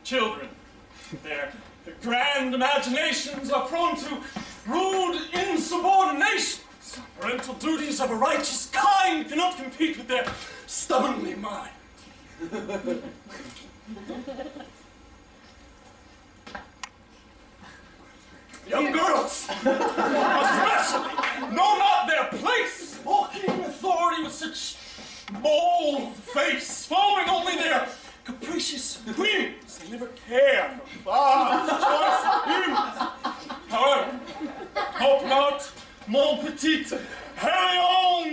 children. Their grand imaginations are prone to rude insubordination. Parental duties of a righteous kind cannot compete with their stubbornly mind. Young girls, especially, know not their place, walking authority with such bold face, following only their capricious whims. They never care for father's choice of hymns. However, hope not, mon petit Helion,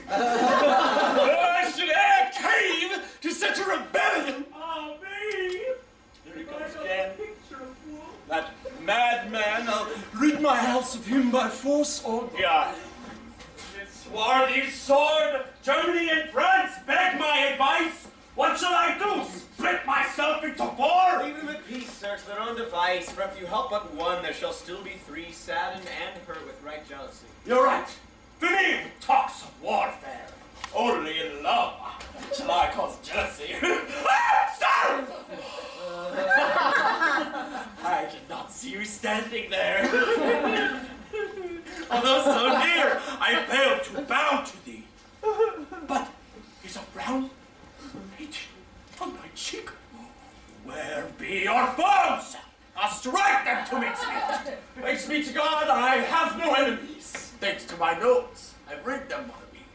that I should e'er cave to such a rebellion. Ah, me! Here he comes again. That madman, I'll rid my house of him by force or guile. This swarthy sword, Germany and France beg my advice. What shall I do? Split myself into four? Leave them at peace, sir, to their own device, for if you help but one, there shall still be three saddened and hurt with right jealousy. You're right. Finish talks of warfare. Only in love shall I cause jealousy. Stop! I did not see you standing there. Although so near, I failed to bow to thee. But is a frown painted on my cheek? Where be your foes? I'll strike them to mincemeat. Thanks be to God, I have no enemies. Thanks to my nose, I've rid them of me.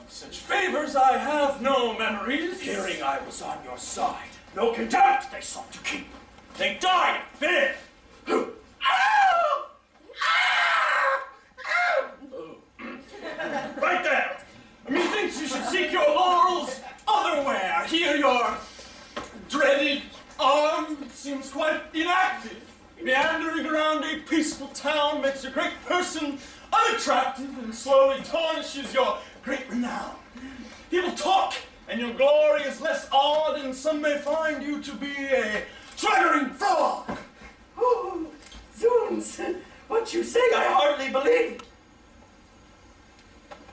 Of such favors I have no memories. Hearing I was on your side, no contempt they sought to keep. They died of fear. Right there. Methinks you should seek your laurels otherwhere. Here your dreaded arm seems quite inactive. Meandering around a peaceful town makes your great person unattractive and slowly tarnishes your great renown. People talk, and your glory is less odd, and some may find you to be a swaggering frog. Oh, zoons! What you say I hardly believe.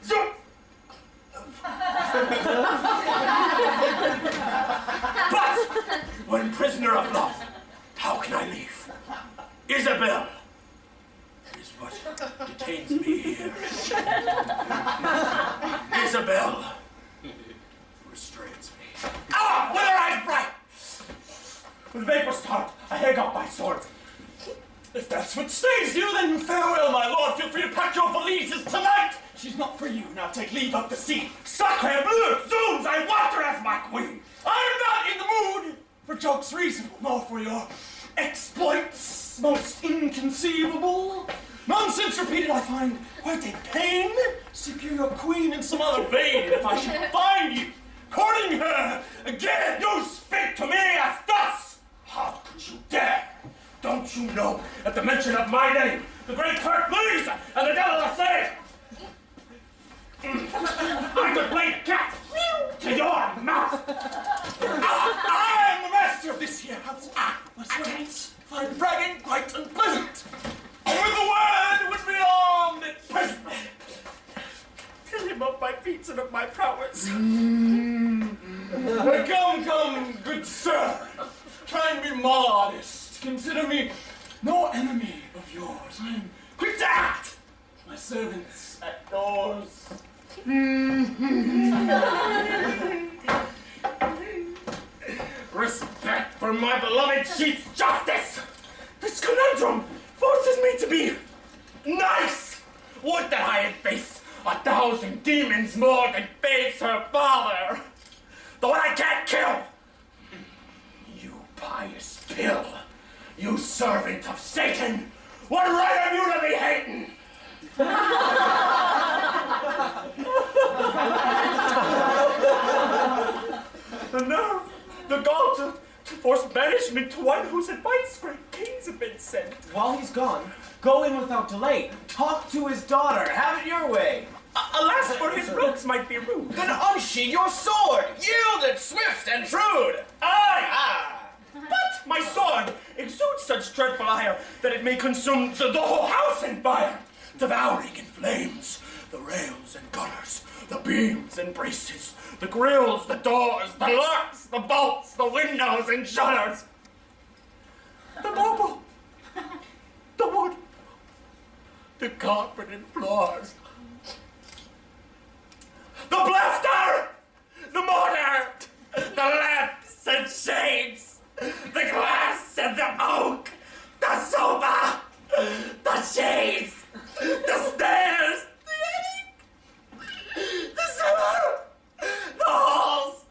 Zoom! But when prisoner of love, how can I leave? Isabelle is what detains me here. Isabelle restrains me. Ah, with her eyes bright! With vapor start, I hang up my sword. If that's what stays you, then farewell, my lord. Feel free to pack your valises tonight. She's not for you. Now take leave of the sea. Sacre bleu! Zoons, I want her as my queen. I'm not in the mood for jokes reasonable, nor for your exploits most inconceivable. Nonsense repeated I find quite a pain. Secure your queen in some other vein, and if I should find you courting her again, you speak to me as thus. How could you dare? Don't you know, at the mention of my name, the great Turk Lyse and the devil Lassay, I could play the cat to your mouth. I am the master of this here house. My servants find bragging quite unpleasant. And with a word would be armed at present. Tell him of my feats and of my prowess. Come, good sir. Try and be modest. Consider me no enemy of yours. I am quick to act. My servants at doors. Respect for my beloved chief's justice. This conundrum forces me to be nice. Would that I had faced 1,000 demons more than face her father. The one I can't kill. You pious pill. You servant of Satan! What right have you to be hating? The nerve, the gall to force banishment to one whose advice great kings have been sent. While he's gone, go in without delay. Talk to his daughter. Have it your way. Alas, for his looks might be rude. Then unsheathe your sword. Yield it swift and shrewd. Aye! But my sword exudes such dreadful ire that it may consume the whole house in fire, devouring in flames The rails and gutters, the beams and braces, the grills, the doors, the locks, the bolts, the windows and shutters. The marble, the wood, the carpeted floors, the plaster, the mortar, the lamps and shades, the glass and the oak, the sofa, the shades, the stairs, the attic, the cellar, the halls,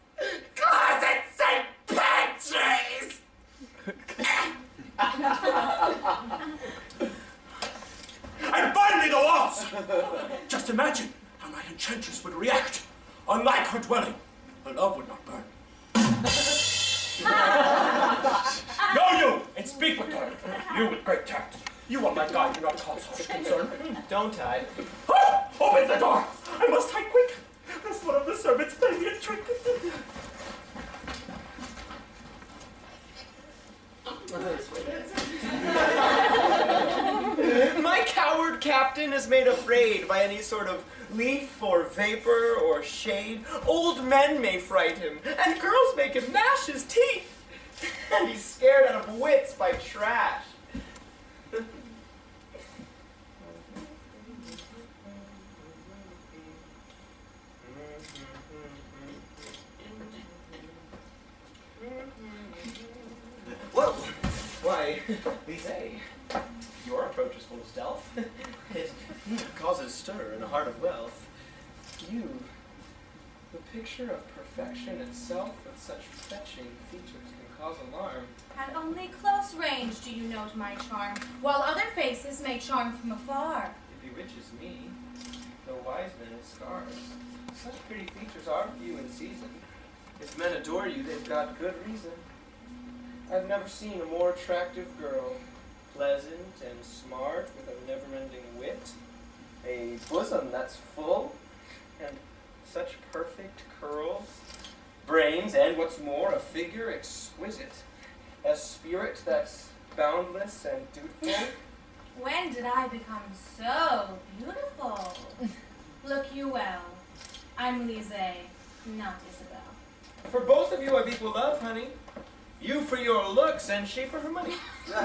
closets and pantries. And finally the walls. Just imagine how my enchantress would react. Unlike her dwelling, her love would not burn. Go you, and speak with her. You with great tact. You are my guide, do not cause such concern. Don't I? Ah, open the door! I must hide quick, lest one of the servants play me a trick. My coward captain is made afraid by any sort of leaf or vapor or shade. Old men may fright him, and girls make him gnash his teeth. And he's scared out of wits by trash. Whoa! Why, Lyse, your approach is full of stealth. It causes stir in a heart of wealth. You, the picture of perfection itself with such fetching features can cause alarm. At only close range do you note my charm, while other faces may charm from afar. It bewitches me, though wise men with scars. Such pretty features are few in season. If men adore you, they've got good reason. I've never seen a more attractive girl, pleasant and smart, with a never-ending wit, a bosom that's full, and such perfect curls, brains, and what's more, a figure exquisite, a spirit that's boundless and dutiful. When did I become so beautiful? Look you well. I'm Lyse, not Isabelle. For both of you I've equal love, honey. You for your looks, and she for her money. You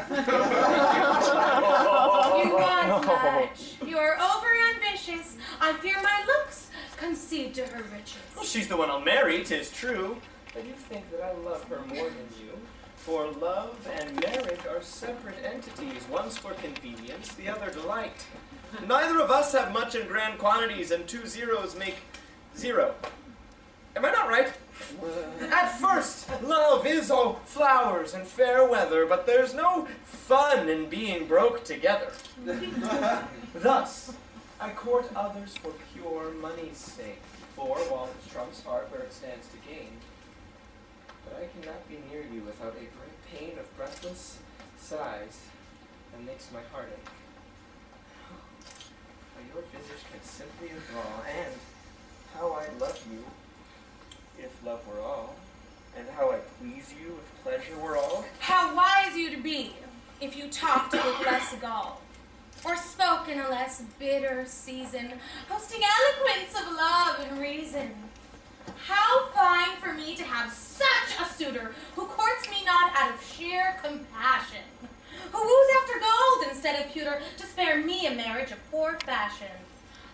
want much. You are over-ambitious. I fear my looks concede to her riches. Well, she's the one I'll marry, 'tis true. But you think that I love her more than you. For love and marriage are separate entities. One's for convenience, the other delight. Neither of us have much in grand quantities, and 2 zeros make 0. Am I not right? At first, love is all flowers and fair weather, but there's no fun in being broke together. Thus, I court others for pure money's sake, for while it trumps heart where it stands to gain, but I cannot be near you without a great pain of breathless sighs that makes my heart ache. How your visage can simply enthrall, and how I love you, if love were all, and how I please you if pleasure were all. How wise you'd be if you talked with less gall, or spoke in a less bitter season, hosting eloquence of love and reason. How fine for me to have such a suitor who courts me not out of sheer compassion, who woos after gold instead of pewter to spare me a marriage of poor fashion.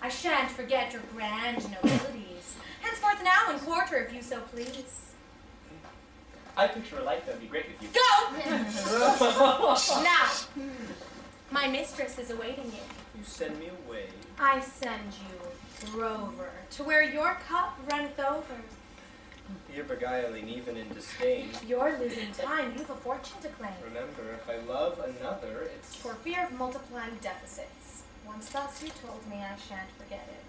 I shan't forget your grand nobilities. Henceforth now and quarter, if you so please. I picture a life that would be great with you. Go! Now, my mistress is awaiting you. You send me away. I send you rover to where your cup runneth over. You're beguiling even in disdain. You're losing time, you've a fortune to claim. Remember, if I love another, it's... For fear of multiplying deficits. Once thus you told me, I shan't forget it.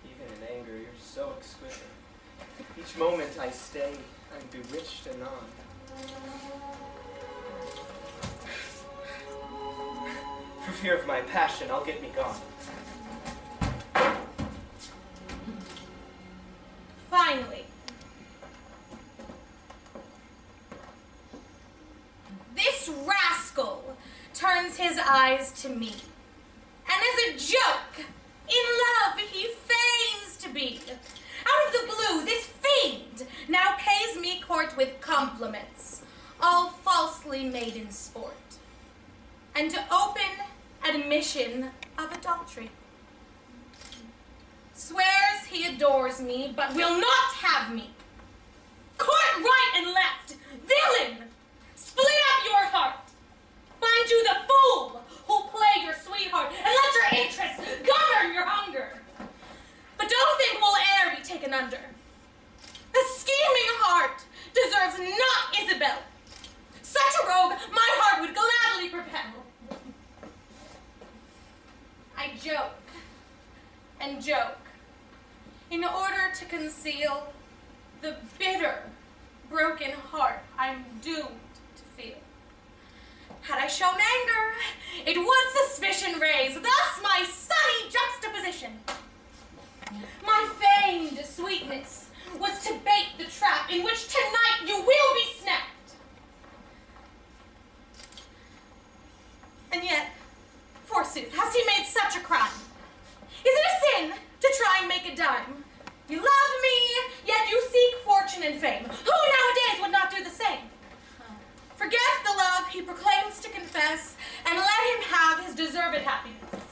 Even in anger, you're so exquisite. Each moment I stay, I'm bewitched anon. For fear of my passion, I'll get me gone. Finally, this rascal turns his eyes to me, and as a joke In love he feigns to be. Out of the blue, this fiend now pays me court with compliments, all falsely made in sport, and to open admission of adultery. Swears he adores me, but will not have me. Court right and left, villain! Split up your heart. Find you the fool who'll play your sweetheart and let your interests govern your hunger. But don't think we'll e'er be taken under. A scheming heart deserves not Isabelle. Such a rogue my heart would gladly propel. I joke and joke in order to conceal the bitter, broken heart I'm doomed to feel. Had I shown anger, it would suspicion raise, thus my sunny juxtaposition. My feigned sweetness was to bait the trap in which tonight you will be snapped. And yet, forsooth, has he made such a crime? Is it a sin to try and make a dime? You love me, yet you seek fortune and fame. Who nowadays would not do the same? Forget the love he proclaims to confess, and let him have his deserved happiness.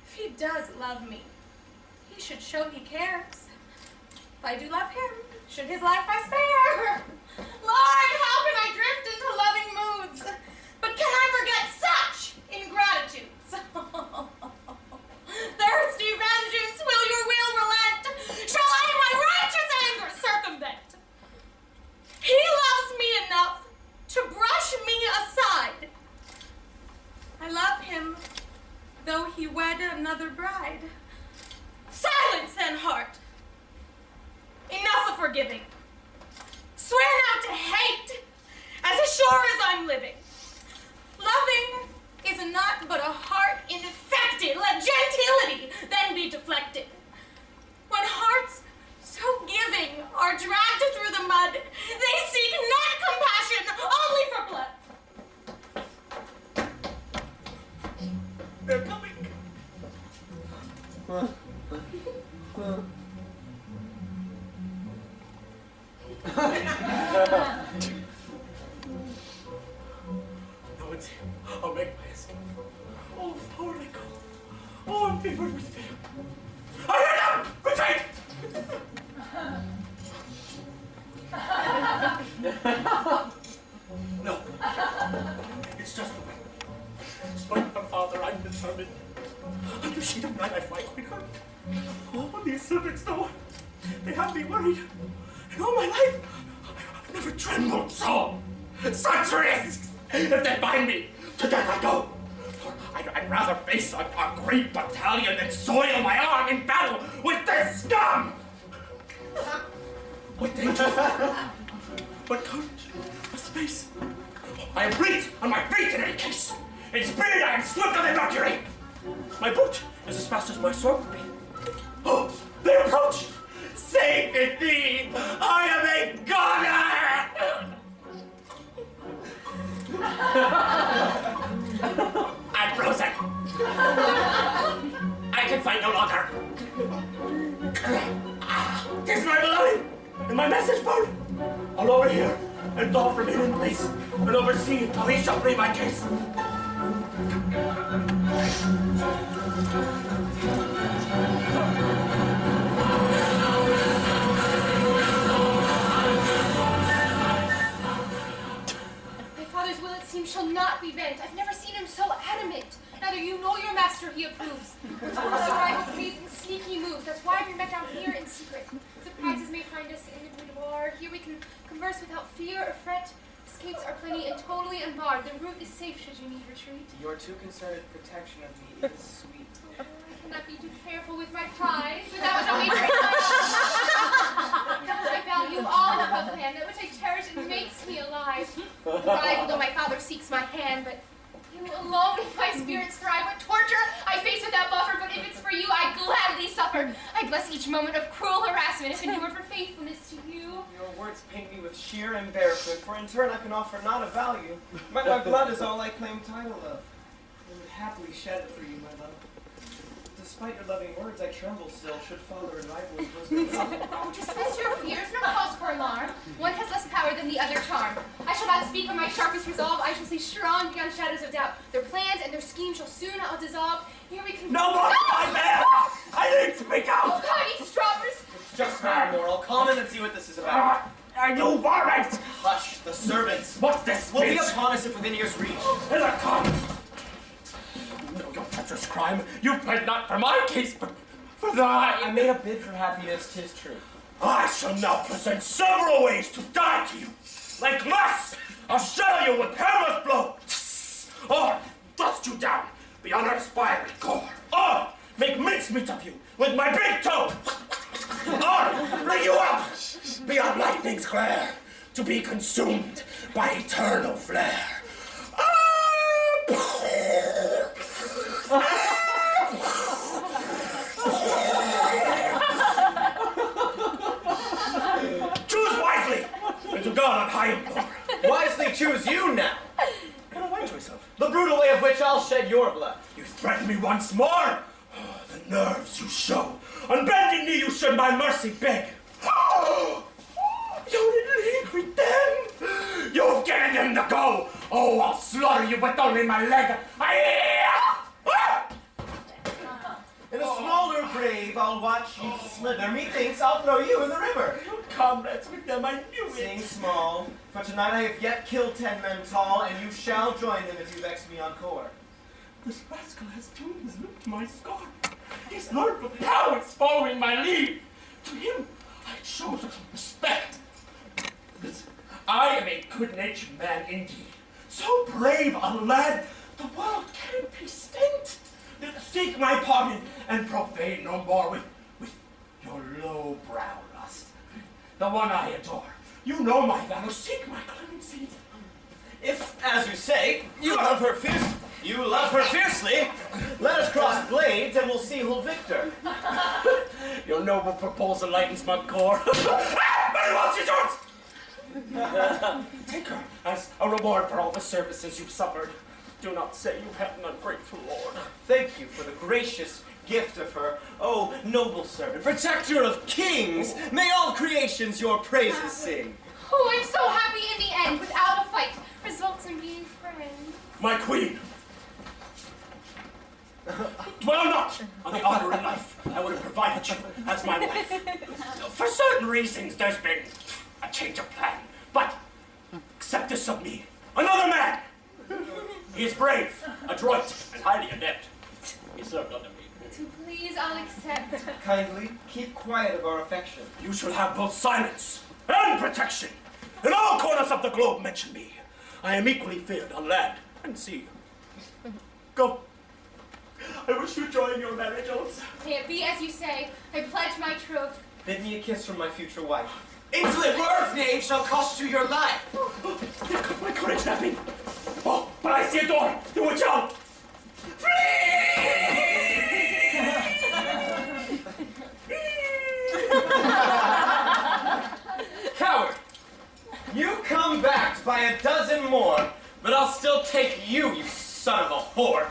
If he does love me, he should show he cares. If I do love him, should his life I spare? Lord, how can I drift into loving moods? But can I forget such ingratitudes? Thirsty vengeance, will your will relent? Shall I my righteous anger circumvent? He loves me enough to brush me aside. I love him, though he wed another bride. Silence then, heart. Enough of forgiving. Swear now to hate, as sure as I'm living. Loving is not but a heart infected. Let gentility then be deflected. When hearts so giving are dragged through the mud, they seek not compassion, only for blood. They're coming. No one's here. I'll make my escape. Oh, forward I go. Oh, I'm fevered with fear. I hear them! Retreat! No. It's just the way. Despite my father, I'm determined. Under shade of night, I fly quite hurt. Oh, these servants, though, they have me worried. In all my life, I've never trembled so. Such risks! If they bind me, to death I go. For I'd rather face a great battalion than soil my arm in battle with this scum! What danger? What courage? A space? I am fleet on my feet in any case. In spirit I am swifter than Mercury. My boot is as fast as my sword would be. Oh, they approach! Safe in thee, I am a goner! I'm frozen. I can fight no longer. 'Tis my beloved in my message boat. I'll overhear and thought from hidden place and oversee how he shall bring my case. My father's will, it seems, shall not be bent. I've never seen him so adamant. Neither you nor your master he approves. It's for us to rival praise and sneaky moves. That's why we met down here in secret. Surprises may find us in the boudoir. Here we can converse without fear or fret. Escapes are plenty and totally unbarred. The route is safe should you need retreat. Your too concerted protection of me is sweet. Oh, I cannot be too careful with my prize. Without which I'll be very that which I value all above hand, that which I cherish and makes me alive. Thrive, though my father seeks my hand, but you alone in my spirits thrive. What torture I face without buffer, but if it's for you, I gladly suffer. I bless each moment of cruel harassment if endured for faithfulness to you. Your words paint me with sheer embarrassment, for in turn I can offer not a value. My blood is all I claim title of. I would happily shed it for you, my love. Despite your loving words, I tremble still, should father and rival impose their will. Oh, dismiss your fears, no cause for alarm. One has less power than the other charm. I shall not speak of my sharpest resolve, I shall say strong beyond shadows of doubt. Their plans and their schemes shall soon all dissolve. Here we can— No more nightmare! I need to speak Oh, out! God, eat strawberries! It's just Paramore. I'll come in and see what this is about. Are you varmint? Hush, the servants What's this will be bitch? upon us if within ear's reach. Hither come! You know your treacherous crime. You pled not for my case, but for I thine. made a bid for happiness, 'tis true. I shall now present several ways to die to you. Like lust, I'll shadow you with hammer's blow. Or thrust you down beyond earth's fiery core. Or make mincemeat of you with my big toe. Or bring you up beyond lightning's glare to be consumed by eternal flare. Choose wisely, and to God on high implore. Wisely choose you now. What have I choice of? The brutal way of which I'll shed your blood. You threaten me once more? Oh, the nerves you show. On bending knee you should my mercy beg. Oh, you're in league with them. You've given them the go. Oh, I'll slaughter you with only my leg. In a smaller grave, I'll watch you slither. Methinks I'll throw you in the river. Comrades with them, I knew Sing it. small, for tonight I have yet killed 10 men tall, and you shall join them if you vex me on core. This rascal has tuned his lip to my scar. He's learned the powers following my lead. To him, I show such respect. Listen, I am a good-natured man indeed. So brave a lad, the world can't be stint. Seek my pardon and profane no more with your low-brow lust. The one I adore. You know my valor. Seek my clemency. If, as you say, you love her fiercely, let us cross blades and we'll see who'll victor. Your noble proposal lightens my core. Very well, she joins! Take her as a reward for all the services you've suffered. Do not say you have an ungrateful lord. Thank you for the gracious gift of her. Oh, noble servant, protector of kings, may all creations your praises sing. Oh, I'm so happy in the end, without a fight, results in being friends. My queen! Dwell not on the honor of life. I would have provided you as my wife. For certain reasons, there's been a change of plan. But accept this of me. Another man! He is brave, adroit, and highly adept. He served under me. To please, I'll accept. Kindly keep quiet of our affection. You shall have both silence and protection. In all corners of the globe mention me. I am equally feared on land and sea. Go. I wish you joy in your marriage oaths. May it be as you say. I pledge my troth. Bid me a kiss from my future wife. Insolent words, knave, shall cost you your life. You've got my courage napping. Oh, but I see a door through which I'll Coward! You come back by a dozen more, but I'll still take you, you son of a whore.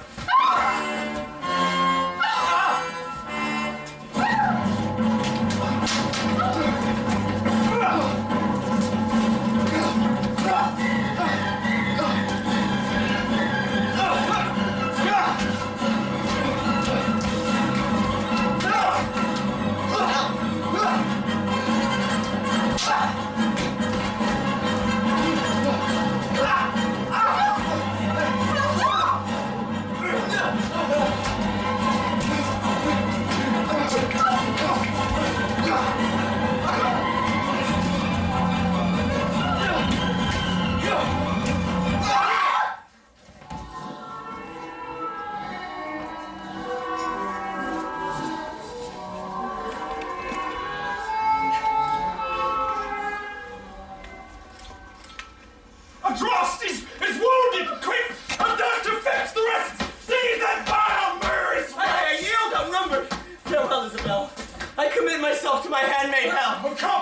Adraste is wounded! Quick! I'm there to fetch the rest! Seize that Paramore is I yield outnumbered. Farewell, Isabelle. I commit myself to my handmaid hell. Oh, come!